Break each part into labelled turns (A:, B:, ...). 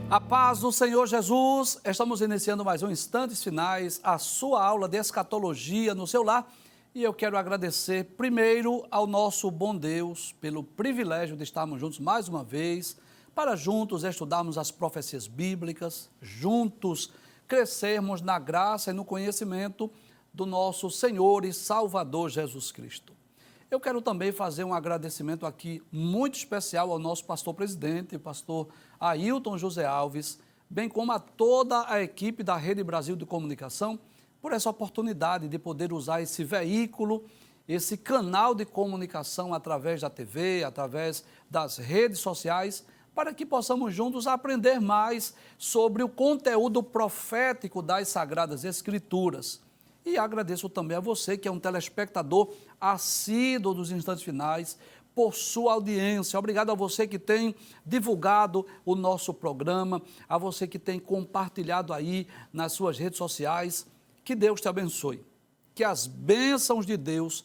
A: A paz do Senhor Jesus, estamos iniciando mais um Instantes Finais, a sua aula de escatologia no seu lar, e eu quero agradecer primeiro ao nosso bom Deus pelo privilégio de estarmos juntos mais uma vez, para juntos estudarmos as profecias bíblicas, juntos crescermos na graça e no conhecimento do nosso Senhor e Salvador Jesus Cristo. Eu quero também fazer um agradecimento aqui muito especial ao nosso pastor presidente, o pastor Ailton José Alves, bem como a toda a equipe da Rede Brasil de Comunicação, por essa oportunidade de poder usar esse veículo, esse canal de comunicação através da TV, através das redes sociais, para que possamos juntos aprender mais sobre o conteúdo profético das Sagradas Escrituras. E agradeço também a você, que é um telespectador assíduo dos Instantes Finais, por sua audiência. Obrigado a você que tem divulgado o nosso programa, a você que tem compartilhado aí nas suas redes sociais. Que Deus te abençoe. Que as bênçãos de Deus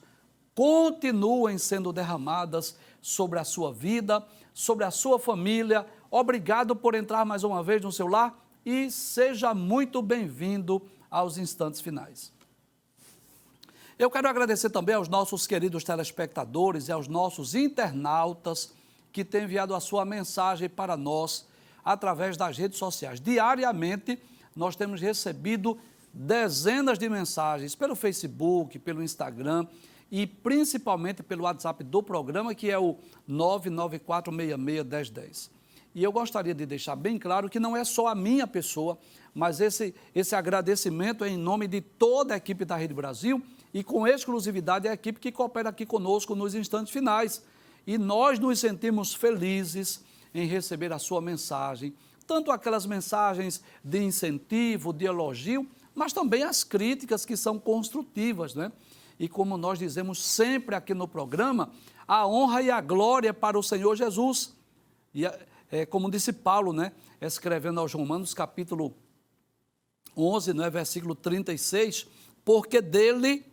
A: continuem sendo derramadas sobre a sua vida, sobre a sua família. Obrigado por entrar mais uma vez no seu lar e seja muito bem-vindo aos Instantes Finais. Eu quero agradecer também aos nossos queridos telespectadores e aos nossos internautas que têm enviado a sua mensagem para nós através das redes sociais. Diariamente, nós temos recebido dezenas de mensagens pelo Facebook, pelo Instagram e principalmente pelo WhatsApp do programa, que é o 994661010. E eu gostaria de deixar bem claro que não é só a minha pessoa, mas esse agradecimento é em nome de toda a equipe da Rede Brasil e com exclusividade a equipe que coopera aqui conosco nos Instantes Finais. E nós nos sentimos felizes em receber a sua mensagem, tanto aquelas mensagens de incentivo, de elogio, mas também as críticas que são construtivas, né? E como nós dizemos sempre aqui no programa, a honra e a glória para o Senhor Jesus. E como disse Paulo, né, escrevendo aos Romanos, capítulo 11, né, versículo 36, porque dele,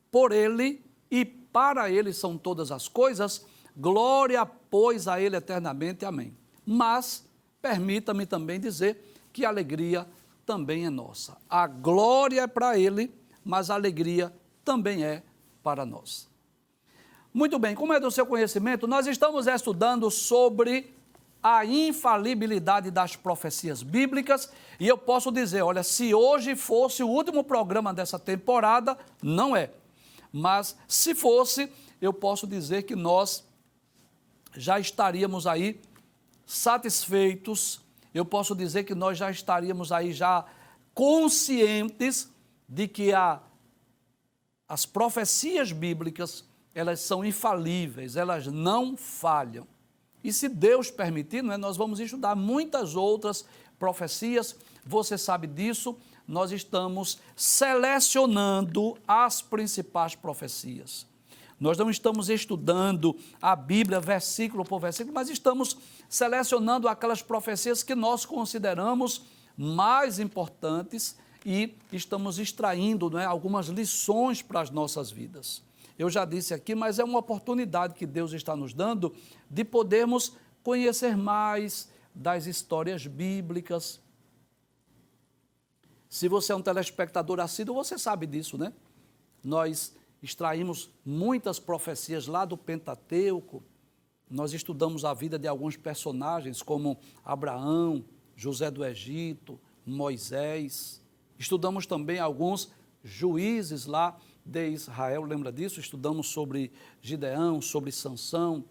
A: por ele e para ele são todas as coisas, glória, pois, a ele eternamente. Amém. Mas, permita-me também dizer que a alegria também é nossa. A glória é para ele, mas a alegria também é para nós. Muito bem, como é do seu conhecimento, nós estamos estudando sobre a infalibilidade das profecias bíblicas, e eu posso dizer, olha, se hoje fosse o último programa dessa temporada, não é. Mas se fosse, eu posso dizer que nós já estaríamos aí satisfeitos, eu posso dizer que nós já estaríamos aí já conscientes de que as profecias bíblicas, elas são infalíveis, elas não falham. E se Deus permitir, né, nós vamos estudar muitas outras profecias, você sabe disso, nós estamos selecionando as principais profecias. Nós não estamos estudando a Bíblia versículo por versículo, mas estamos selecionando aquelas profecias que nós consideramos mais importantes e estamos extraindo, né, algumas lições para as nossas vidas. Eu já disse aqui, mas é uma oportunidade que Deus está nos dando de podermos conhecer mais das histórias bíblicas. Se você é um telespectador assíduo, você sabe disso, né? Nós extraímos muitas profecias lá do Pentateuco, nós estudamos a vida de alguns personagens como Abraão, José do Egito, Moisés, estudamos também alguns juízes lá de Israel, lembra disso? Estudamos sobre Gideão, sobre Sansão,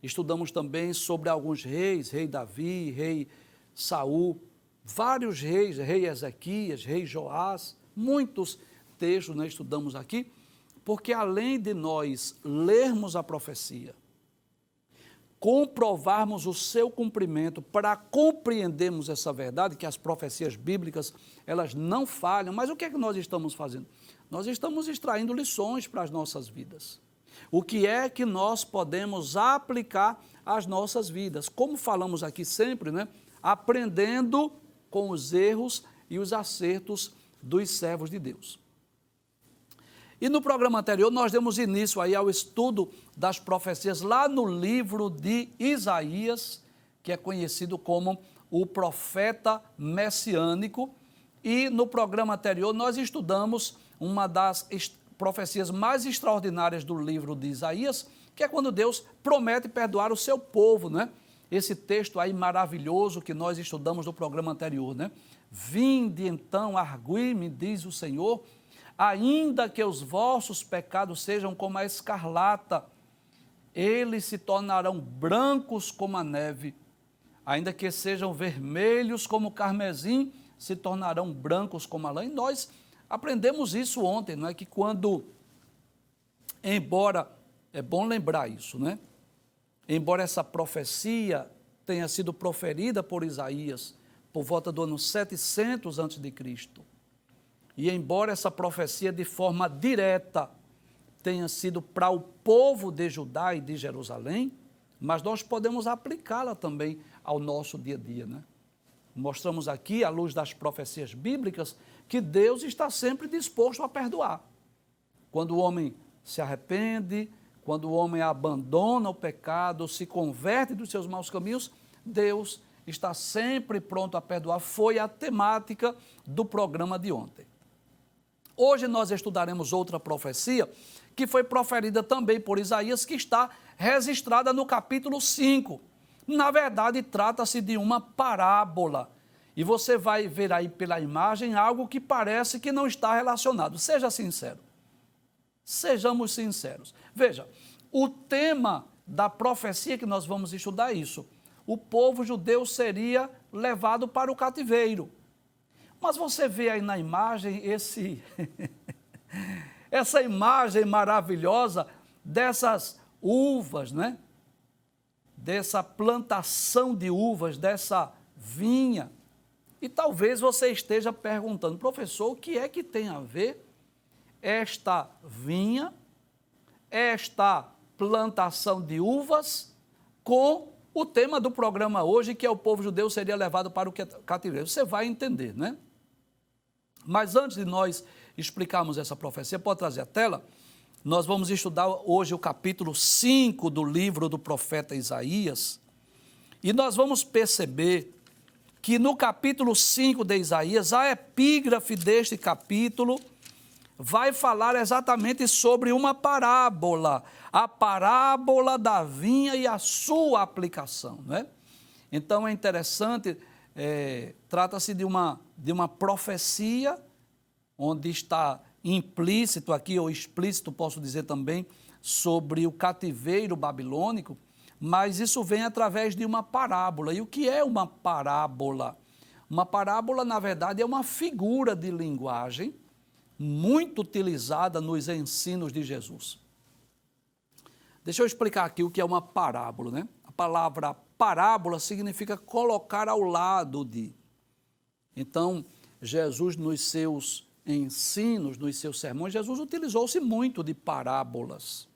A: estudamos também sobre alguns reis, rei Davi, rei Saul, vários reis, rei Ezequias, rei Joás, muitos textos nós estudamos aqui, porque além de nós lermos a profecia, comprovarmos o seu cumprimento para compreendermos essa verdade, que as profecias bíblicas, elas não falham, mas o que é que nós estamos fazendo? Nós estamos extraindo lições para as nossas vidas. O que é que nós podemos aplicar às nossas vidas? Como falamos aqui sempre, né? Aprendendo com os erros e os acertos dos servos de Deus. E no programa anterior nós demos início aí ao estudo das profecias lá no livro de Isaías, que é conhecido como o profeta messiânico. E no programa anterior nós estudamos uma das profecias mais extraordinárias do livro de Isaías, que é quando Deus promete perdoar o seu povo, né? Esse texto aí maravilhoso que nós estudamos no programa anterior, né? Vinde então, argui-me, diz o Senhor, ainda que os vossos pecados sejam como a escarlata, eles se tornarão brancos como a neve, ainda que sejam vermelhos como o carmesim, se tornarão brancos como a lã. E nós aprendemos isso ontem, não é? Que quando, embora, é bom lembrar isso, né? Embora essa profecia tenha sido proferida por Isaías por volta do ano 700 a.C., e embora essa profecia de forma direta tenha sido para o povo de Judá e de Jerusalém, mas nós podemos aplicá-la também ao nosso dia a dia, né? Mostramos aqui, à luz das profecias bíblicas, que Deus está sempre disposto a perdoar. Quando o homem se arrepende, quando o homem abandona o pecado, se converte dos seus maus caminhos, Deus está sempre pronto a perdoar. Foi a temática do programa de ontem. Hoje nós estudaremos outra profecia que foi proferida também por Isaías, que está registrada no capítulo 5. Na verdade, trata-se de uma parábola. E você vai ver aí pela imagem algo que parece que não está relacionado. Seja sincero. Sejamos sinceros. Veja, o tema da profecia que nós vamos estudar é isso. O povo judeu seria levado para o cativeiro. Mas você vê aí na imagem essa imagem maravilhosa dessas uvas, né? Dessa plantação de uvas, dessa vinha. E talvez você esteja perguntando, professor, o que é que tem a ver esta vinha, esta plantação de uvas, com o tema do programa hoje, que é o povo judeu seria levado para o cativeiro? Você vai entender, né? Mas antes de nós explicarmos essa profecia, pode trazer a tela? Nós vamos estudar hoje o capítulo 5 do livro do profeta Isaías, e nós vamos perceber que no capítulo 5 de Isaías, a epígrafe deste capítulo vai falar exatamente sobre uma parábola, a parábola da vinha e a sua aplicação, não é? Então é interessante, trata-se de uma profecia, onde está implícito aqui, ou explícito, posso dizer também, sobre o cativeiro babilônico, mas isso vem através de uma parábola. E o que é uma parábola? Uma parábola, na verdade, é uma figura de linguagem muito utilizada nos ensinos de Jesus. Deixa eu explicar aqui o que é uma parábola, né? A palavra parábola significa colocar ao lado de. Então, Jesus, nos seus ensinos, nos seus sermões, Jesus utilizou-se muito de parábolas.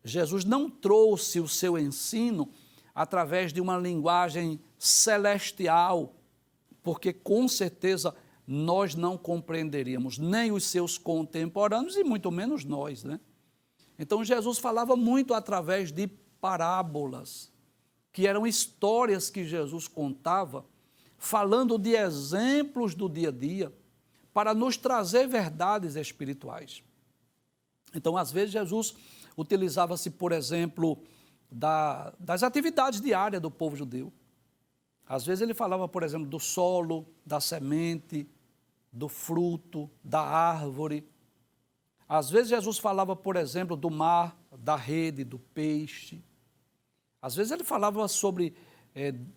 A: Jesus não trouxe o seu ensino através de uma linguagem celestial, porque com certeza nós não compreenderíamos, nem os seus contemporâneos e muito menos nós, né? Então Jesus falava muito através de parábolas, que eram histórias que Jesus contava, falando de exemplos do dia a dia, para nos trazer verdades espirituais. Então, às vezes, Jesus utilizava-se, por exemplo, das atividades diárias do povo judeu. Às vezes ele falava, por exemplo, do solo, da semente, do fruto, da árvore. Às vezes Jesus falava, por exemplo, do mar, da rede, do peixe. Às vezes ele falava sobre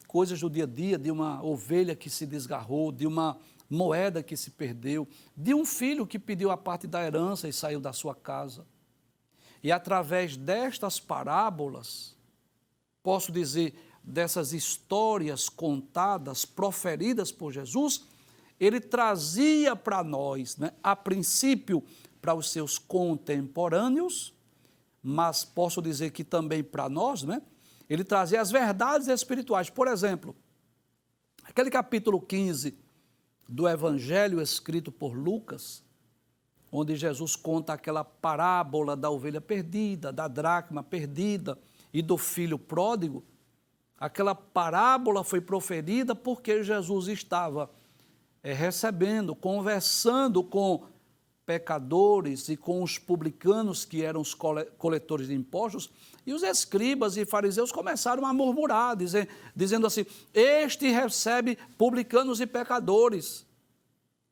A: coisas do dia a dia, de uma ovelha que se desgarrou, de uma moeda que se perdeu, de um filho que pediu a parte da herança e saiu da sua casa. E através destas parábolas, posso dizer, dessas histórias contadas, proferidas por Jesus, ele trazia para nós, né, a princípio para os seus contemporâneos, mas posso dizer que também para nós, né, ele trazia as verdades espirituais. Por exemplo, aquele capítulo 15 do Evangelho escrito por Lucas, onde Jesus conta aquela parábola da ovelha perdida, da dracma perdida e do filho pródigo. Aquela parábola foi proferida porque Jesus estava recebendo, conversando com pecadores e com os publicanos, que eram os coletores de impostos, e os escribas e fariseus começaram a murmurar, dizendo assim: este recebe publicanos e pecadores.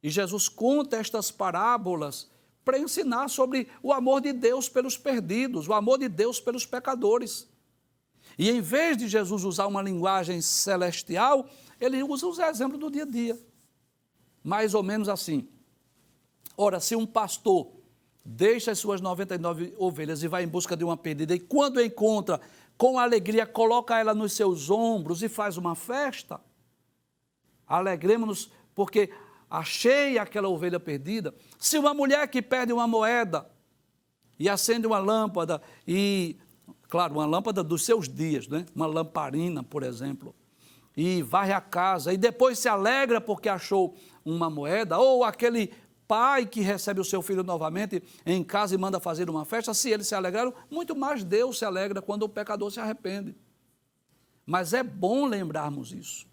A: E Jesus conta estas parábolas para ensinar sobre o amor de Deus pelos perdidos, o amor de Deus pelos pecadores. E em vez de Jesus usar uma linguagem celestial, ele usa os exemplos do dia a dia. Mais ou menos assim. Ora, se um pastor deixa as suas 99 ovelhas e vai em busca de uma perdida, e quando encontra, com alegria, coloca ela nos seus ombros e faz uma festa, alegremos-nos porque achei aquela ovelha perdida. Se uma mulher que perde uma moeda e acende uma lâmpada, e, claro, uma lâmpada dos seus dias, né? Uma lamparina, por exemplo, e varre a casa, e depois se alegra porque achou uma moeda, ou aquele pai que recebe o seu filho novamente em casa e manda fazer uma festa, se eles se alegraram, muito mais Deus se alegra quando o pecador se arrepende. Mas é bom lembrarmos isso,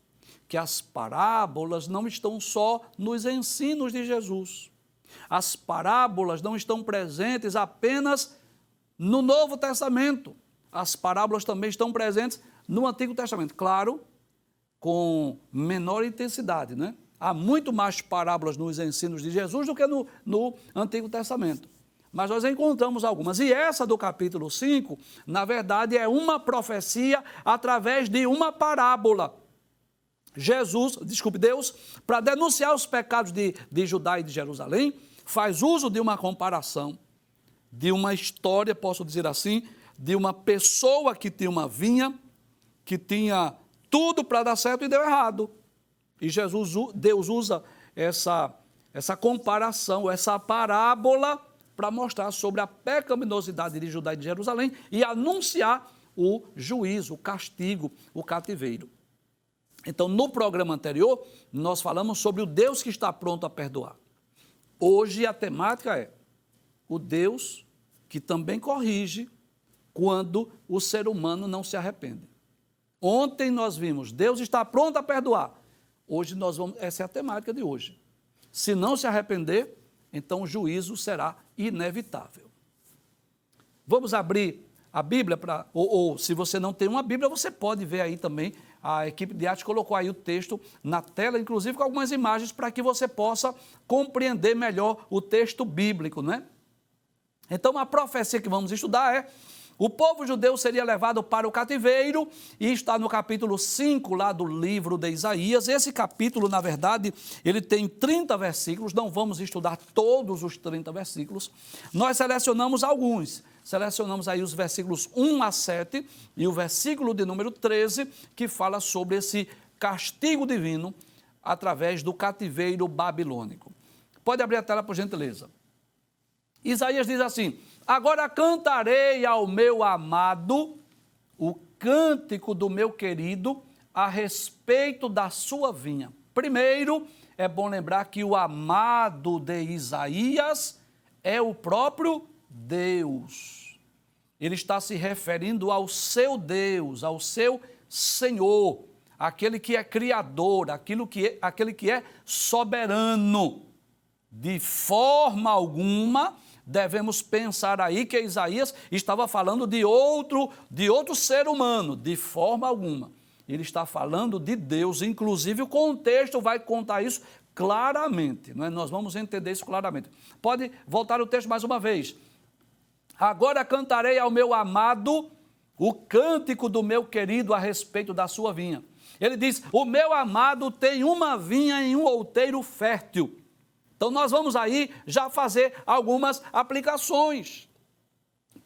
A: que as parábolas não estão só nos ensinos de Jesus. As parábolas não estão presentes apenas no Novo Testamento. As parábolas também estão presentes no Antigo Testamento. Claro, com menor intensidade, né? Há muito mais parábolas nos ensinos de Jesus do que no Antigo Testamento. Mas nós encontramos algumas. E essa do capítulo 5, na verdade, é uma profecia através de uma parábola. Deus, para denunciar os pecados de Judá e de Jerusalém, faz uso de uma comparação, de uma história, posso dizer assim, de uma pessoa que tinha uma vinha, que tinha tudo para dar certo e deu errado. E Deus usa essa comparação, essa parábola, para mostrar sobre a pecaminosidade de Judá e de Jerusalém e anunciar o juízo, o castigo, o cativeiro. Então, no programa anterior, nós falamos sobre o Deus que está pronto a perdoar. Hoje a temática é o Deus que também corrige quando o ser humano não se arrepende. Ontem nós vimos, Deus está pronto a perdoar. Hoje essa é a temática de hoje. Se não se arrepender, então o juízo será inevitável. Vamos abrir a Bíblia, ou se você não tem uma Bíblia, você pode ver aí também, a equipe de arte colocou aí o texto na tela, inclusive com algumas imagens, para que você possa compreender melhor o texto bíblico, né? Então a profecia que vamos estudar é: o povo judeu seria levado para o cativeiro, e está no capítulo 5 lá do livro de Isaías. Esse capítulo, na verdade, ele tem 30 versículos, não vamos estudar todos os 30 versículos. Nós selecionamos alguns, selecionamos aí os versículos 1 a 7 e o versículo de número 13, que fala sobre esse castigo divino através do cativeiro babilônico. Pode abrir a tela, por gentileza. Isaías diz assim: agora cantarei ao meu amado o cântico do meu querido a respeito da sua vinha. Primeiro, é bom lembrar que o amado de Isaías é o próprio Deus. Ele está se referindo ao seu Deus, ao seu Senhor, aquele que é criador, aquele que é soberano. De forma alguma devemos pensar aí que Isaías estava falando de outro ser humano, de forma alguma. Ele está falando de Deus, inclusive o contexto vai contar isso claramente, não é? Nós vamos entender isso claramente. Pode voltar o texto mais uma vez. Agora cantarei ao meu amado o cântico do meu querido a respeito da sua vinha. Ele diz: o meu amado tem uma vinha em um outeiro fértil. Então, nós vamos aí já fazer algumas aplicações.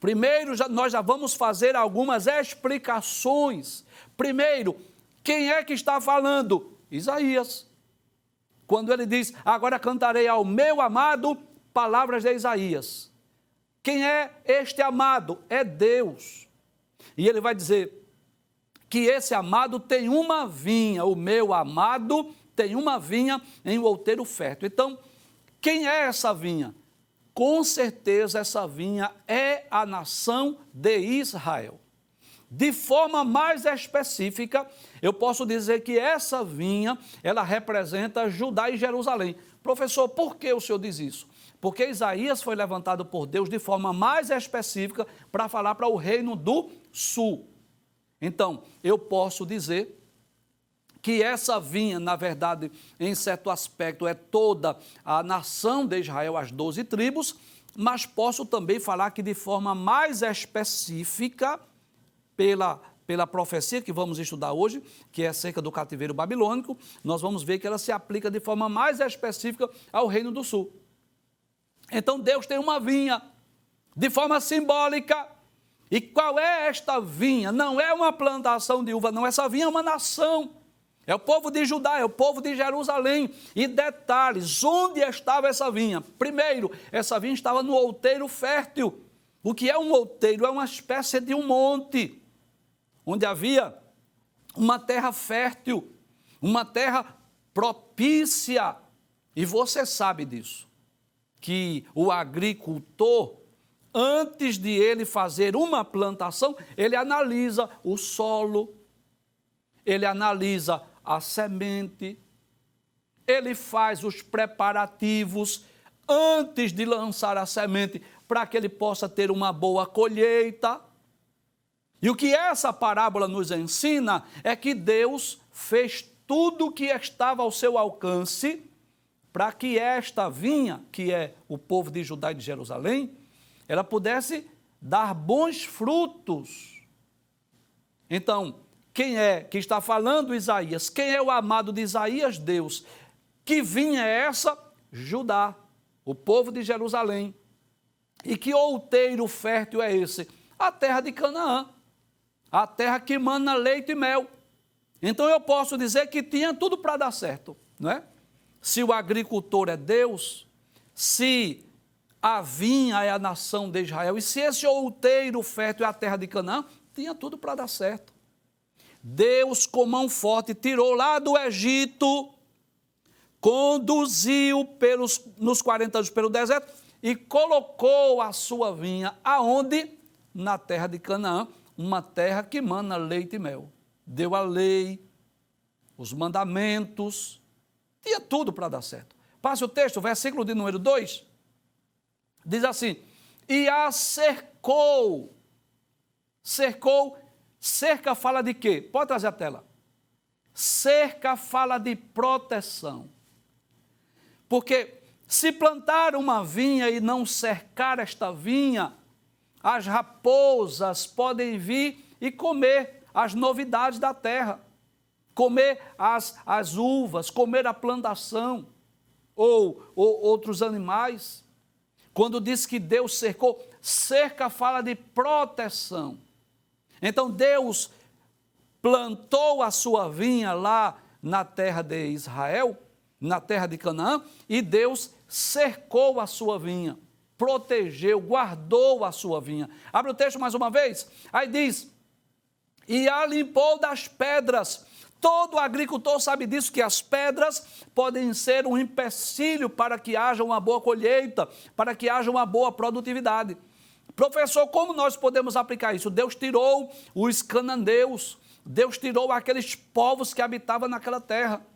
A: Primeiro, nós já vamos fazer algumas explicações. Primeiro, quem é que está falando? Isaías. Quando ele diz: agora cantarei ao meu amado, palavras de Isaías. Quem é este amado? É Deus. E ele vai dizer que esse amado tem uma vinha, o meu amado tem uma vinha em um outeiro fértil. Então, quem é essa vinha? Com certeza essa vinha é a nação de Israel. de forma mais específica, eu posso dizer que essa vinha, ela representa Judá e Jerusalém. Professor, por que o senhor diz isso? Porque Isaías foi levantado por Deus de forma mais específica para falar para o reino do sul. Então, eu posso dizer que essa vinha, na verdade, em certo aspecto, é toda a nação de Israel, as 12 tribos, mas posso também falar que de forma mais específica, pela profecia que vamos estudar hoje, que é acerca do cativeiro babilônico, nós vamos ver que ela se aplica de forma mais específica ao reino do sul. Então Deus tem uma vinha, de forma simbólica. E qual é esta vinha? Não é uma plantação de uva, não, essa vinha é uma nação. É o povo de Judá, é o povo de Jerusalém. E detalhes, onde estava essa vinha? Primeiro, essa vinha estava no outeiro fértil. O que é um outeiro? É uma espécie de um monte, onde havia uma terra fértil, uma terra propícia. E você sabe disso, que o agricultor, antes de ele fazer uma plantação, ele analisa o solo, ele analisa a semente, ele faz os preparativos antes de lançar a semente para que ele possa ter uma boa colheita. E o que essa parábola nos ensina é que Deus fez tudo o que estava ao seu alcance para que esta vinha, que é o povo de Judá e de Jerusalém, ela pudesse dar bons frutos. Então, quem é que está falando Isaías? Quem é o amado de Isaías? Deus. Que vinha é essa? Judá, o povo de Jerusalém. E que outeiro fértil é esse? A terra de Canaã, a terra que mana leite e mel. Então eu posso dizer que tinha tudo para dar certo, não é? Se o agricultor é Deus, se a vinha é a nação de Israel, e se esse outeiro fértil é a terra de Canaã, tinha tudo para dar certo. Deus, com mão forte, tirou lá do Egito, conduziu nos 40 anos pelo deserto e colocou a sua vinha aonde? Na terra de Canaã, uma terra que mana leite e mel. Deu a lei, os mandamentos, tinha tudo para dar certo. Passe o texto, versículo de número 2, diz assim: e a cercou. Cercou, cerca fala de quê? Pode trazer a tela. Cerca fala de proteção. Porque se plantar uma vinha e não cercar esta vinha, as raposas podem vir e comer as novidades da terra, comer as uvas, comer a plantação ou outros animais. Quando diz que Deus cercou, cerca fala de proteção. Então Deus plantou a sua vinha lá na terra de Israel, na terra de Canaã, e Deus cercou a sua vinha, protegeu, guardou a sua vinha. Abre o texto mais uma vez, aí diz: e a limpou das pedras. Todo agricultor sabe disso, que as pedras podem ser um empecilho para que haja uma boa colheita, para que haja uma boa produtividade. Professor, como nós podemos aplicar isso? Deus tirou os cananeus, Deus tirou aqueles povos que habitavam naquela terra.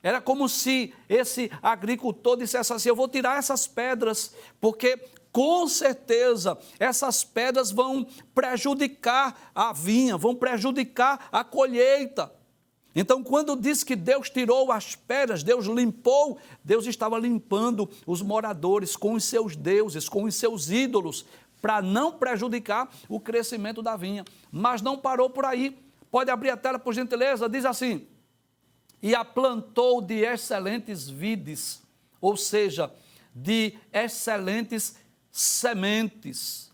A: Era como se esse agricultor dissesse assim: eu vou tirar essas pedras, porque com certeza essas pedras vão prejudicar a vinha, vão prejudicar a colheita. Então, quando diz que Deus tirou as pedras, Deus limpou, Deus estava limpando os moradores com os seus deuses, com os seus ídolos, para não prejudicar o crescimento da vinha. Mas não parou por aí. Pode abrir a tela, por gentileza. Diz assim: e a plantou de excelentes vides, ou seja, de excelentes sementes.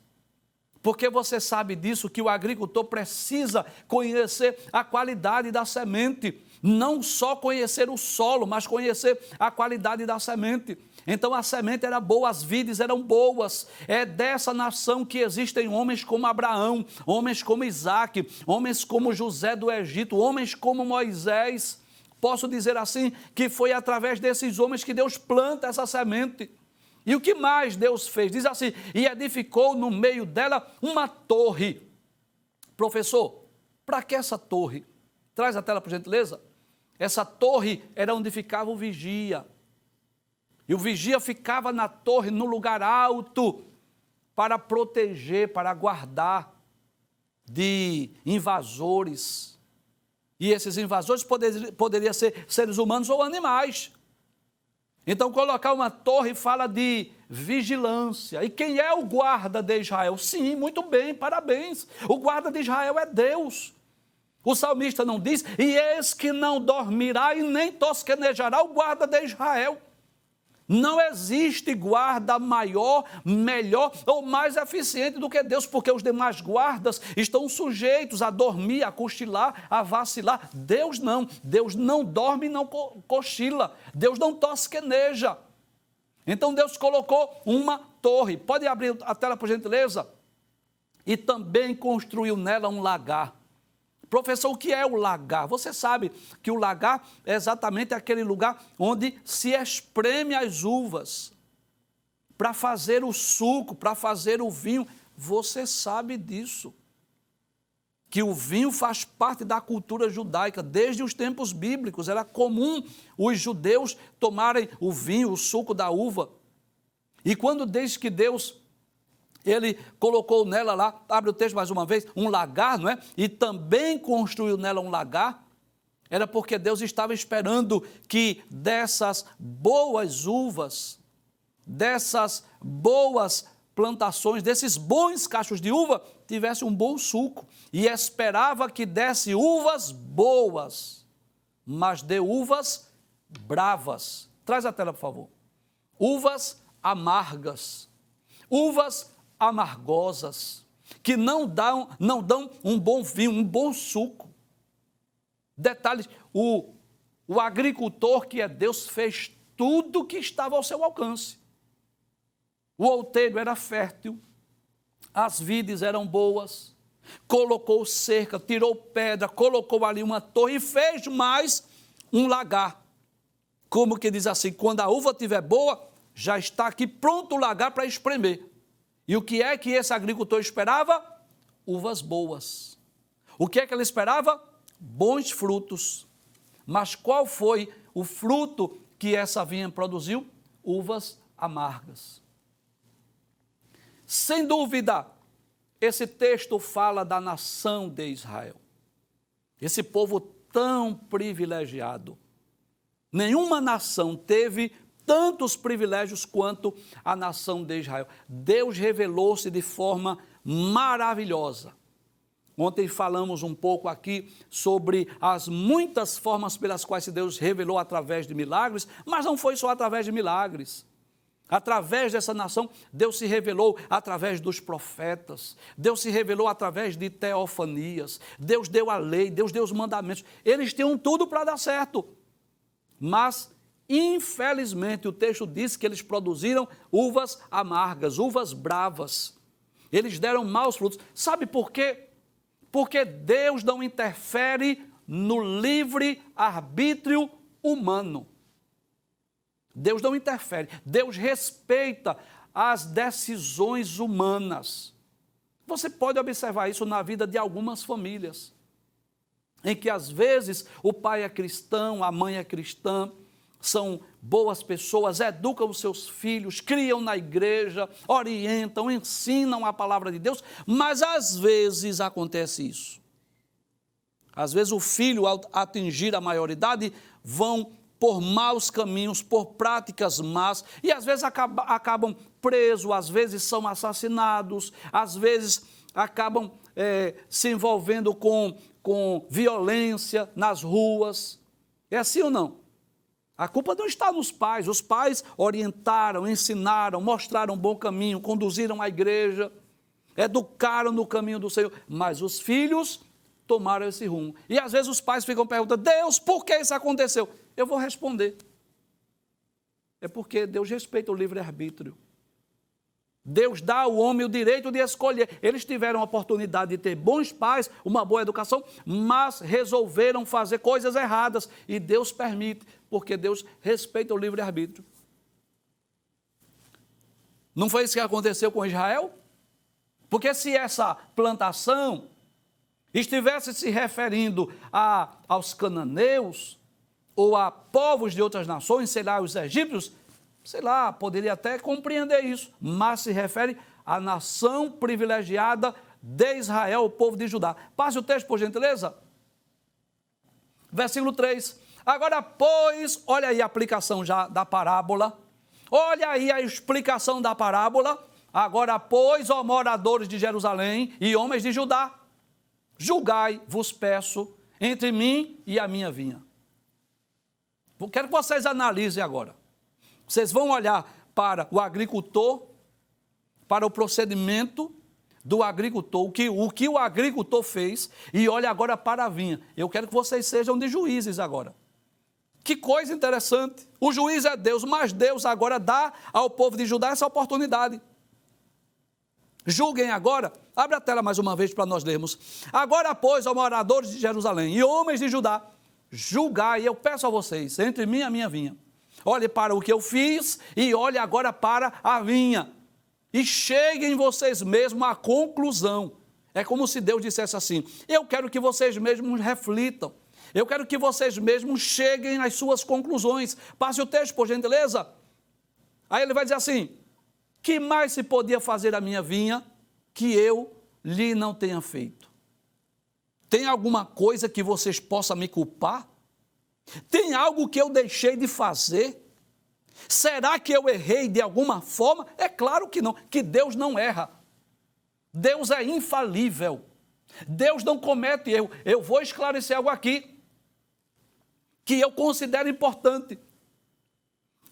A: Porque você sabe disso, que o agricultor precisa conhecer a qualidade da semente, não só conhecer o solo, mas conhecer a qualidade da semente. Então a semente era boa, as vides eram boas. É dessa nação que existem homens como Abraão, homens como Isaac, homens como José do Egito, homens como Moisés. Posso dizer assim, que foi através desses homens que Deus planta essa semente. E o que mais Deus fez? Diz assim: e edificou no meio dela uma torre. Professor, para que essa torre? Traz a tela, por gentileza. Essa torre era onde ficava o vigia. E o vigia ficava na torre, no lugar alto, para proteger, para guardar de invasores. E esses invasores poderiam ser seres humanos ou animais. Então, colocar uma torre fala de vigilância. E quem é o guarda de Israel? Sim, muito bem, parabéns. O guarda de Israel é Deus. O salmista não diz, e eis que não dormirá e nem tosquenejará o guarda de Israel. Não existe guarda maior, melhor ou mais eficiente do que Deus, porque os demais guardas estão sujeitos a dormir, a cochilar, a vacilar. Deus não dorme e não cochila, Deus não tosqueneja. Então Deus colocou uma torre, pode abrir a tela por gentileza? E também construiu nela um lagar. Professor, o que é o lagar? Você sabe que o lagar é exatamente aquele lugar onde se espreme as uvas para fazer o suco, para fazer o vinho. Você sabe disso. Que o vinho faz parte da cultura judaica. Desde os tempos bíblicos era comum os judeus tomarem o vinho, o suco da uva. E quando diz que Deus... Ele colocou nela lá, abre o texto mais uma vez, um lagar, não é? E também construiu nela um lagar. Era porque Deus estava esperando que dessas boas uvas, dessas boas plantações, desses bons cachos de uva, tivesse um bom suco. E esperava que desse uvas boas, mas de uvas bravas. Traz a tela, por favor. Uvas amargas. Uvas amargosas, que não dão um bom vinho, um bom suco. Detalhes, o agricultor que é Deus fez tudo que estava ao seu alcance. O outeiro era fértil, as vides eram boas, colocou cerca, tirou pedra, colocou ali uma torre e fez mais um lagar. Como que diz assim, quando a uva estiver boa, já está aqui pronto o lagar para espremer. E o que é que esse agricultor esperava? Uvas boas. O que é que ele esperava? Bons frutos. Mas qual foi o fruto que essa vinha produziu? Uvas amargas. Sem dúvida, esse texto fala da nação de Israel. Esse povo tão privilegiado. Nenhuma nação teve tantos privilégios quanto a nação de Israel. Deus revelou-se de forma maravilhosa. Ontem falamos um pouco aqui sobre as muitas formas pelas quais Deus revelou através de milagres, mas não foi só através de milagres. Através dessa nação, Deus se revelou através dos profetas, Deus se revelou através de teofanias, Deus deu a lei, Deus deu os mandamentos. Eles tinham tudo para dar certo, mas infelizmente, o texto diz que eles produziram uvas amargas, uvas bravas. Eles deram maus frutos. Sabe por quê? Porque Deus não interfere no livre arbítrio humano. Deus não interfere. Deus respeita as decisões humanas. Você pode observar isso na vida de algumas famílias, em que às vezes o pai é cristão, a mãe é cristã, são boas pessoas, educam os seus filhos, criam na igreja, orientam, ensinam a palavra de Deus, mas às vezes acontece isso. Às vezes o filho, ao atingir a maioridade, vão por maus caminhos, por práticas más, e às vezes acabam presos, às vezes são assassinados, às vezes acabam se envolvendo com violência nas ruas. É assim ou não? A culpa não está nos pais. Os pais orientaram, ensinaram, mostraram um bom caminho, conduziram a igreja, educaram no caminho do Senhor, mas os filhos tomaram esse rumo. E às vezes os pais ficam perguntando, Deus, por que isso aconteceu? Eu vou responder. É porque Deus respeita o livre-arbítrio. Deus dá ao homem o direito de escolher. Eles tiveram a oportunidade de ter bons pais, uma boa educação, mas resolveram fazer coisas erradas. E Deus permite, porque Deus respeita o livre-arbítrio. Não foi isso que aconteceu com Israel? Porque se essa plantação estivesse se referindo aos cananeus ou a povos de outras nações, sei lá, os egípcios, sei lá, poderia até compreender isso, mas se refere à nação privilegiada de Israel, o povo de Judá. Passe o texto, por gentileza. Versículo 3. Agora, pois, olha aí a aplicação já da parábola. Olha aí a explicação da parábola. Agora, pois, ó moradores de Jerusalém e homens de Judá, julgai, vos peço, entre mim e a minha vinha. Quero que vocês analisem agora. Vocês vão olhar para o agricultor, para o procedimento do agricultor, o que o agricultor fez, e olha agora para a vinha. Eu quero que vocês sejam de juízes agora. Que coisa interessante. O juiz é Deus, mas Deus agora dá ao povo de Judá essa oportunidade. Julguem agora. Abre a tela mais uma vez para nós lermos. Agora, pois, ó moradores de Jerusalém e homens de Judá, julgai, eu peço a vocês, entre mim e a minha vinha. Olhe para o que eu fiz e olhe agora para a vinha. E cheguem vocês mesmos à conclusão. É como se Deus dissesse assim: eu quero que vocês mesmos reflitam. Eu quero que vocês mesmos cheguem às suas conclusões. Passe o texto, por gentileza. Aí ele vai dizer assim: que mais se podia fazer a minha vinha que eu lhe não tenha feito? Tem alguma coisa que vocês possam me culpar? Tem algo que eu deixei de fazer? Será que eu errei de alguma forma? É claro que não, que Deus não erra. Deus é infalível. Deus não comete erro. Eu vou esclarecer algo aqui que eu considero importante.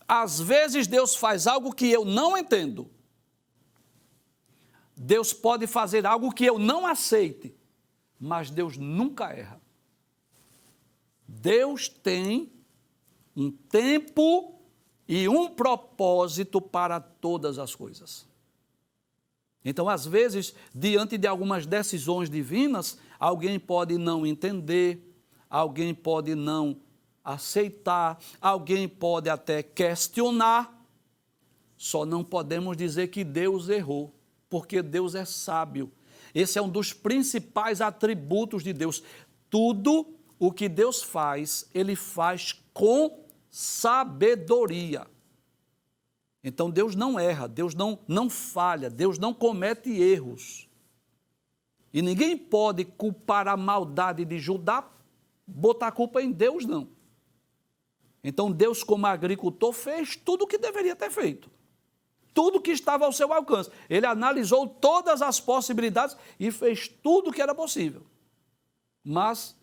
A: Às vezes Deus faz algo que eu não entendo. Deus pode fazer algo que eu não aceite, mas Deus nunca erra. Deus tem um tempo e um propósito para todas as coisas. Então, às vezes, diante de algumas decisões divinas, alguém pode não entender, alguém pode não aceitar, alguém pode até questionar. Só não podemos dizer que Deus errou, porque Deus é sábio. Esse é um dos principais atributos de Deus. Tudo o que Deus faz, Ele faz com sabedoria. Então Deus não erra, Deus não falha, Deus não comete erros. E ninguém pode culpar a maldade de Judá, botar a culpa em Deus, não. Então Deus, como agricultor, fez tudo o que deveria ter feito. Tudo que estava ao seu alcance. Ele analisou todas as possibilidades e fez tudo o que era possível. Mas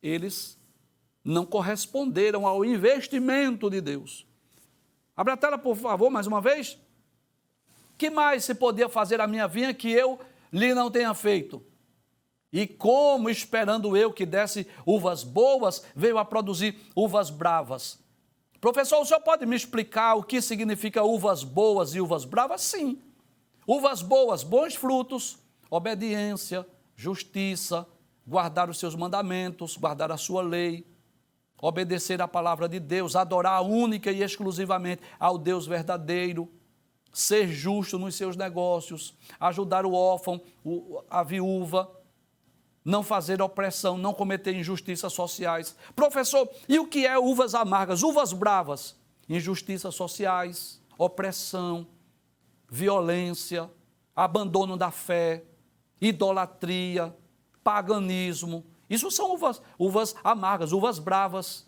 A: eles não corresponderam ao investimento de Deus. Abre a tela, por favor, mais uma vez. Que mais se podia fazer a minha vinha que eu lhe não tenha feito? E como, esperando eu que desse uvas boas, veio a produzir uvas bravas? Professor, o senhor pode me explicar o que significa uvas boas e uvas bravas? Sim. Uvas boas, bons frutos, obediência, justiça, guardar os seus mandamentos, guardar a sua lei, obedecer à palavra de Deus, adorar única e exclusivamente ao Deus verdadeiro, ser justo nos seus negócios, ajudar o órfão, a viúva, não fazer opressão, não cometer injustiças sociais. Professor, e o que é uvas amargas, uvas bravas? Injustiças sociais, opressão, violência, abandono da fé, idolatria, paganismo. Isso são uvas amargas, uvas bravas,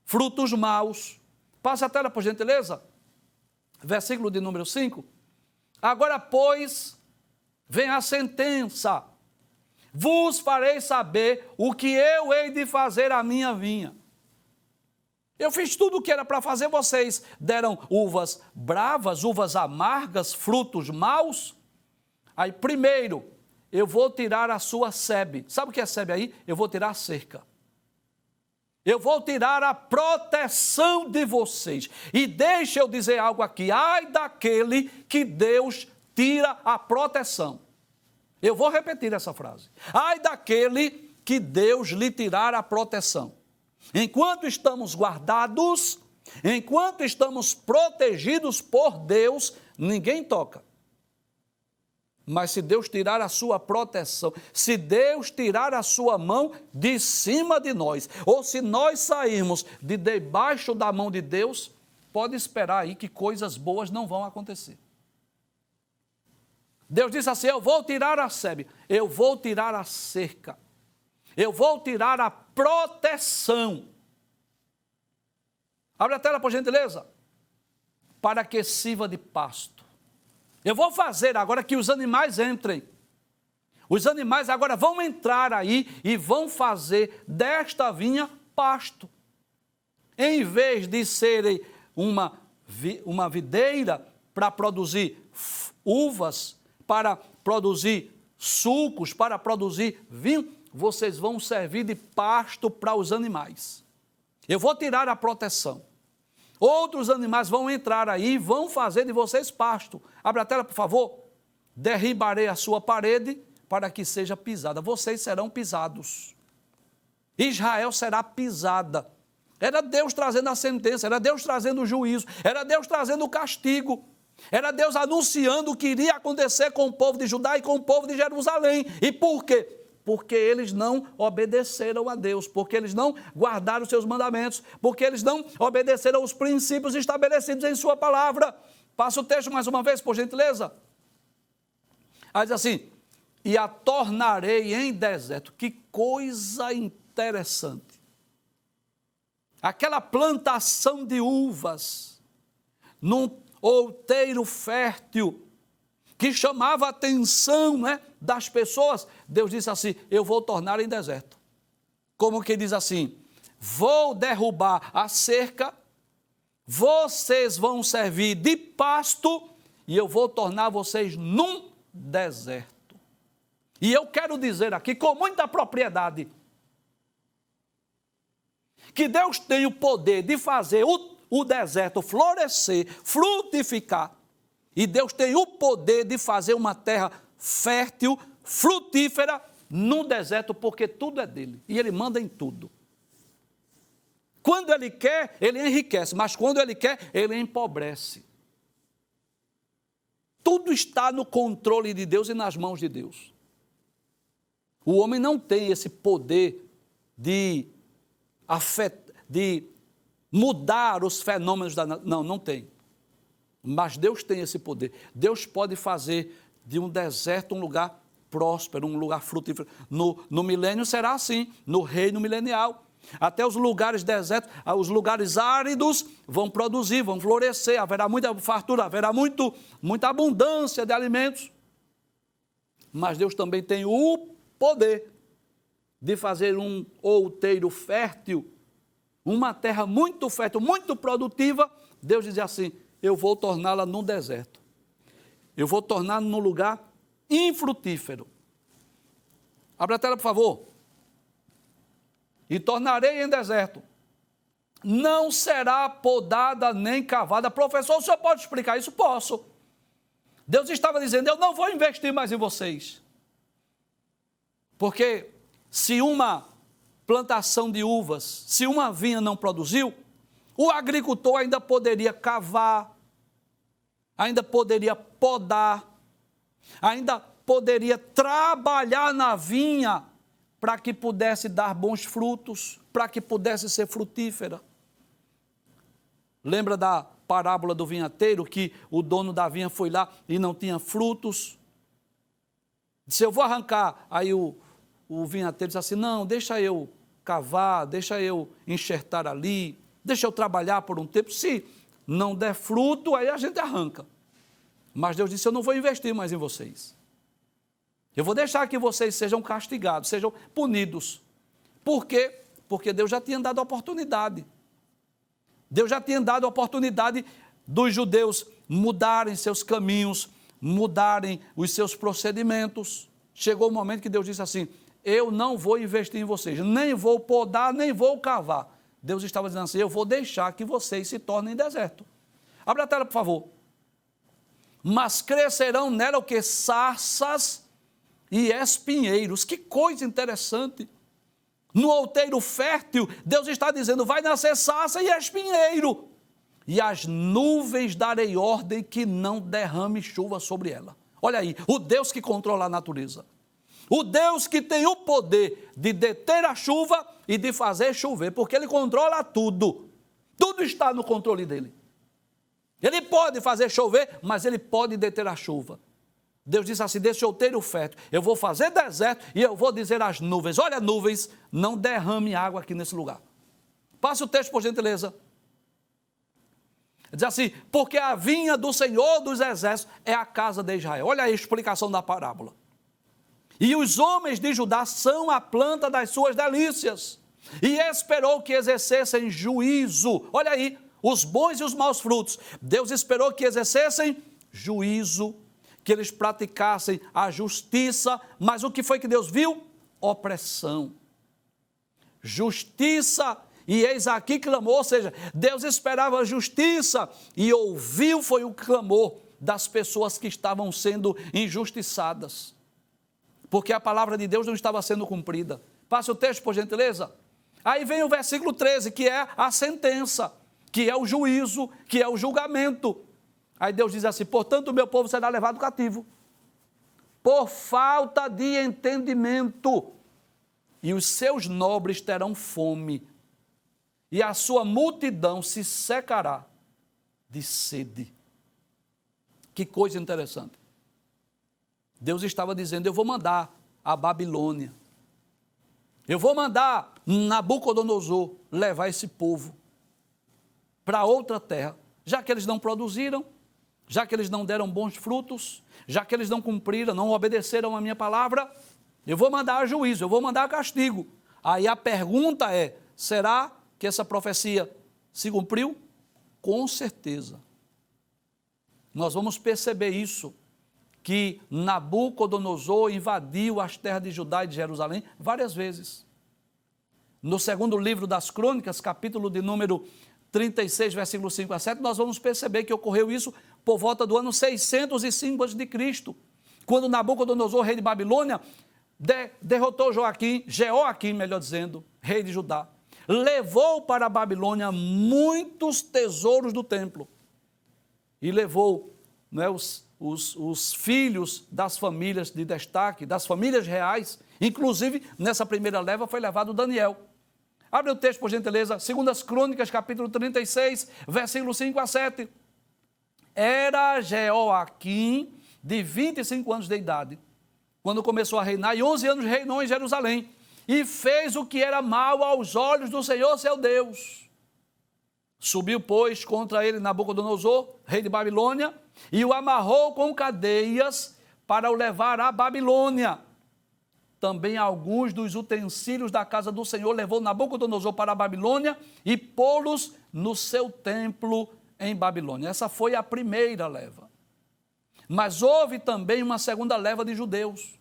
A: frutos maus. Passe a tela, por gentileza. Versículo de número 5. Agora, pois, vem a sentença. Vos farei saber o que eu hei de fazer à minha vinha. Eu fiz tudo o que era para fazer, vocês deram uvas bravas, uvas amargas, frutos maus. Aí, primeiro, eu vou tirar a sua sebe. Sabe o que é sebe aí? Eu vou tirar a cerca. Eu vou tirar a proteção de vocês. E deixa eu dizer algo aqui. Ai daquele que Deus tira a proteção. Eu vou repetir essa frase. Ai daquele que Deus lhe tirar a proteção. Enquanto estamos guardados, enquanto estamos protegidos por Deus, ninguém toca. Mas se Deus tirar a sua proteção, se Deus tirar a sua mão de cima de nós, ou se nós sairmos de debaixo da mão de Deus, pode esperar aí que coisas boas não vão acontecer. Deus disse assim: eu vou tirar a sebe, eu vou tirar a cerca, eu vou tirar a proteção. Abre a tela, por gentileza. Para que sirva de pasto. Eu vou fazer agora que os animais entrem. Os animais agora vão entrar aí e vão fazer desta vinha pasto. Em vez de serem uma videira para produzir uvas, para produzir sucos, para produzir vinho, vocês vão servir de pasto para os animais. Eu vou tirar a proteção. Outros animais vão entrar aí e vão fazer de vocês pasto. Abre a tela, por favor. Derribarei a sua parede para que seja pisada. Vocês serão pisados. Israel será pisada. Era Deus trazendo a sentença, era Deus trazendo o juízo, era Deus trazendo o castigo. Era Deus anunciando o que iria acontecer com o povo de Judá e com o povo de Jerusalém. E por quê? Porque eles não obedeceram a Deus, porque eles não guardaram os seus mandamentos, porque eles não obedeceram os princípios estabelecidos em sua palavra. Passa o texto mais uma vez, por gentileza. Aí diz assim: e a tornarei em deserto. Que coisa interessante. Aquela plantação de uvas, num outeiro fértil, que chamava a atenção, das pessoas, Deus disse assim: eu vou tornar em deserto. Como que diz assim: vou derrubar a cerca, vocês vão servir de pasto e eu vou tornar vocês num deserto. E eu quero dizer aqui com muita propriedade que Deus tem o poder de fazer o deserto florescer, frutificar. E Deus tem o poder de fazer uma terra fértil, frutífera, no deserto, porque tudo é dele. E ele manda em tudo. Quando ele quer, ele enriquece. Mas quando ele quer, ele empobrece. Tudo está no controle de Deus e nas mãos de Deus. O homem não tem esse poder de mudar os fenômenos da... Não tem. Mas Deus tem esse poder. Deus pode fazer de um deserto um lugar próspero, um lugar frutífero. No milênio será assim, no reino milenial. Até os lugares desertos, os lugares áridos vão produzir, vão florescer, haverá muita fartura, haverá muita abundância de alimentos. Mas Deus também tem o poder de fazer um outeiro fértil, uma terra muito fértil, muito produtiva. Deus diz assim: eu vou torná-la num deserto. Eu vou torná-la num lugar infrutífero. Abra a tela, por favor. E tornarei em deserto. Não será podada nem cavada. Professor, o senhor pode explicar isso? Posso. Deus estava dizendo: eu não vou investir mais em vocês. Porque se uma plantação de uvas, se uma vinha não produziu, o agricultor ainda poderia cavar, ainda poderia podar, ainda poderia trabalhar na vinha para que pudesse dar bons frutos, para que pudesse ser frutífera. Lembra da parábola do vinhateiro, que o dono da vinha foi lá e não tinha frutos? Disse: eu vou arrancar. Aí o vinhateiro disse assim: não, deixa eu cavar, deixa eu enxertar ali, deixa eu trabalhar por um tempo. Se não der fruto, aí a gente arranca. Mas Deus disse: eu não vou investir mais em vocês. Eu vou deixar que vocês sejam castigados, sejam punidos. Por quê? Porque Deus já tinha dado a oportunidade. Deus já tinha dado a oportunidade dos judeus mudarem seus caminhos, mudarem os seus procedimentos. Chegou o momento que Deus disse assim: eu não vou investir em vocês, nem vou podar, nem vou cavar. Deus estava dizendo assim: eu vou deixar que vocês se tornem deserto. Abra a tela, por favor. Mas crescerão nela o que? Sarças e espinheiros. Que coisa interessante. No outeiro fértil, Deus está dizendo: vai nascer sarça e espinheiro. E as nuvens darei ordem que não derrame chuva sobre ela. Olha aí, o Deus que controla a natureza. O Deus que tem o poder de deter a chuva e de fazer chover, porque Ele controla tudo. Tudo está no controle dEle. Ele pode fazer chover, mas Ele pode deter a chuva. Deus disse assim, desse outeiro fértil, eu vou fazer deserto e eu vou dizer às nuvens, olha nuvens, não derrame água aqui nesse lugar. Passe o texto, por gentileza. Diz assim, porque a vinha do Senhor dos Exércitos é a casa de Israel. Olha aí a explicação da parábola. E os homens de Judá são a planta das suas delícias. E esperou que exercessem juízo. Olha aí, os bons e os maus frutos. Deus esperou que exercessem juízo, que eles praticassem a justiça. Mas o que foi que Deus viu? Opressão. Justiça. E eis aqui clamou, ou seja, Deus esperava a justiça e ouviu foi o clamor das pessoas que estavam sendo injustiçadas. Porque a palavra de Deus não estava sendo cumprida. Passe o texto, por gentileza. Aí vem o versículo 13, que é a sentença, que é o juízo, que é o julgamento. Aí Deus diz assim, portanto o meu povo será levado cativo, por falta de entendimento, e os seus nobres terão fome, e a sua multidão se secará de sede. Que coisa interessante. Deus estava dizendo, eu vou mandar a Babilônia, eu vou mandar Nabucodonosor levar esse povo para outra terra, já que eles não produziram, já que eles não deram bons frutos, já que eles não cumpriram, não obedeceram a minha palavra, eu vou mandar juízo, eu vou mandar castigo. Aí a pergunta é, será que essa profecia se cumpriu? Com certeza. Nós vamos perceber isso, que Nabucodonosor invadiu as terras de Judá e de Jerusalém várias vezes. No segundo livro das Crônicas, capítulo de número 36, versículos 5 a 7, nós vamos perceber que ocorreu isso por volta do ano 605 a.C., quando Nabucodonosor, rei de Babilônia, derrotou Jeoaquim, melhor dizendo, rei de Judá. Levou para a Babilônia muitos tesouros do templo e levou, não é, os filhos das famílias de destaque, das famílias reais, inclusive nessa primeira leva foi levado Daniel. Abre o texto, por gentileza, 2 Crônicas, capítulo 36, versículos 5 a 7. Era Jeoaquim de 25 anos de idade, quando começou a reinar, e 11 anos reinou em Jerusalém, e fez o que era mal aos olhos do Senhor, seu Deus. Subiu, pois, contra ele Nabucodonosor, rei de Babilônia, e o amarrou com cadeias para o levar à Babilônia. Também alguns dos utensílios da casa do Senhor levou Nabucodonosor para a Babilônia e pô-los no seu templo em Babilônia. Essa foi a primeira leva. Mas houve também uma segunda leva de judeus.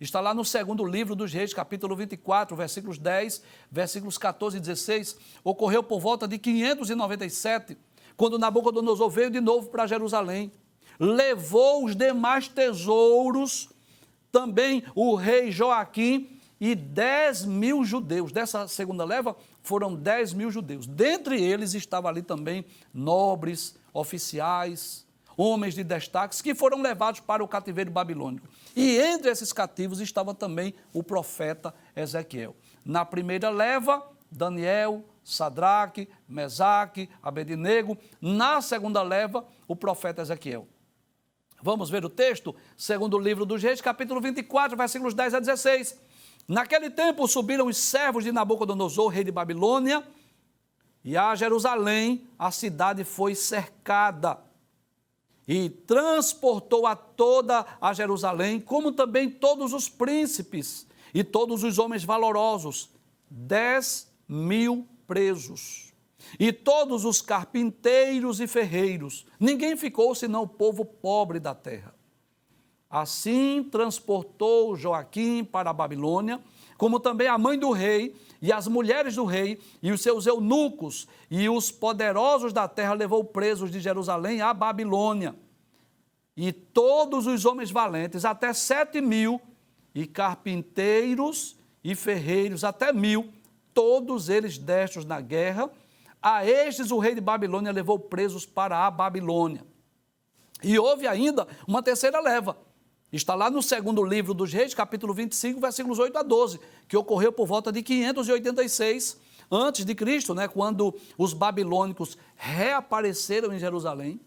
A: Está lá no segundo livro dos Reis, capítulo 24, versículos 10, versículos 14 e 16. Ocorreu por volta de 597, quando Nabucodonosor veio de novo para Jerusalém. Levou os demais tesouros, também o rei Joaquim e 10.000 judeus. Dessa segunda leva foram 10.000 judeus. Dentre eles estavam ali também nobres, oficiais, homens de destaques que foram levados para o cativeiro babilônico. E entre esses cativos estava também o profeta Ezequiel. Na primeira leva, Daniel, Sadraque, Mesaque, Abednego. Na segunda leva, o profeta Ezequiel. Vamos ver o texto? Segundo livro dos Reis, capítulo 24, versículos 10 a 16. Naquele tempo subiram os servos de Nabucodonosor, rei de Babilônia, e a Jerusalém, a cidade foi cercada, e transportou a toda a Jerusalém, como também todos os príncipes e todos os homens valorosos, 10.000 presos. E todos os carpinteiros e ferreiros, ninguém ficou senão o povo pobre da terra. Assim transportou Joaquim para a Babilônia, como também a mãe do rei e as mulheres do rei e os seus eunucos e os poderosos da terra levou presos de Jerusalém à Babilônia. E todos os homens valentes, até 7.000, e carpinteiros e ferreiros, até 1.000, todos eles destros na guerra. A estes o rei de Babilônia levou presos para a Babilônia. E houve ainda uma terceira leva. Está lá no segundo livro dos Reis, capítulo 25, versículos 8 a 12, que ocorreu por volta de 586 antes de Cristo, né, quando os babilônicos reapareceram em Jerusalém,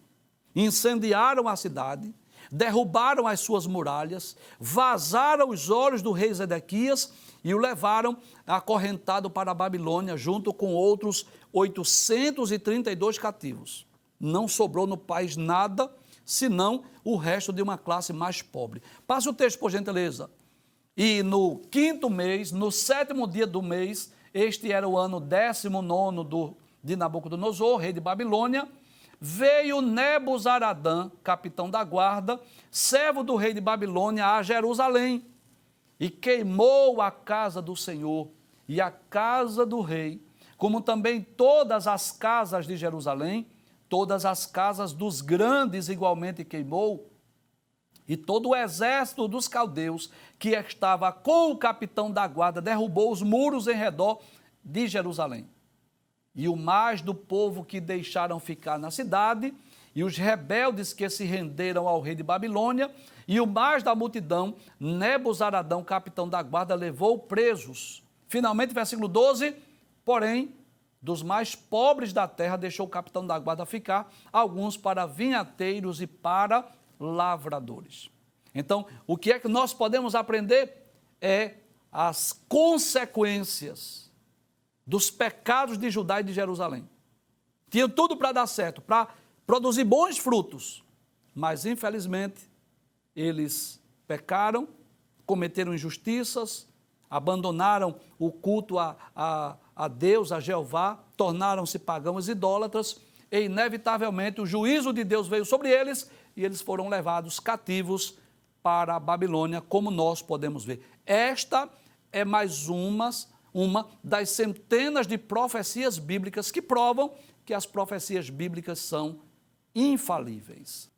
A: incendiaram a cidade, derrubaram as suas muralhas, vazaram os olhos do rei Zedequias e o levaram acorrentado para a Babilônia, junto com outros 832 cativos. Não sobrou no país nada, senão o resto de uma classe mais pobre. Passa o texto, por gentileza. E no 5º mês, no 7º dia do mês, este era o ano 19º de Nabucodonosor, rei de Babilônia, veio Nebuzaradã, capitão da guarda, servo do rei de Babilônia, a Jerusalém, e queimou a casa do Senhor e a casa do rei, como também todas as casas de Jerusalém, todas as casas dos grandes igualmente queimou, e todo o exército dos caldeus que estava com o capitão da guarda derrubou os muros em redor de Jerusalém. E o mais do povo que deixaram ficar na cidade, e os rebeldes que se renderam ao rei de Babilônia, e o mais da multidão, Nebuzaradão, capitão da guarda, levou presos. Finalmente, versículo 12, porém, dos mais pobres da terra deixou o capitão da guarda ficar, alguns para vinhateiros e para lavradores. Então, o que é que nós podemos aprender é as consequências dos pecados de Judá e de Jerusalém. Tinham tudo para dar certo, para produzir bons frutos, mas infelizmente eles pecaram, cometeram injustiças, abandonaram o culto a Deus, a Jeová, tornaram-se pagãos idólatras e inevitavelmente o juízo de Deus veio sobre eles e eles foram levados cativos para a Babilônia, como nós podemos ver. Esta é mais uma das centenas de profecias bíblicas que provam que as profecias bíblicas são infalíveis.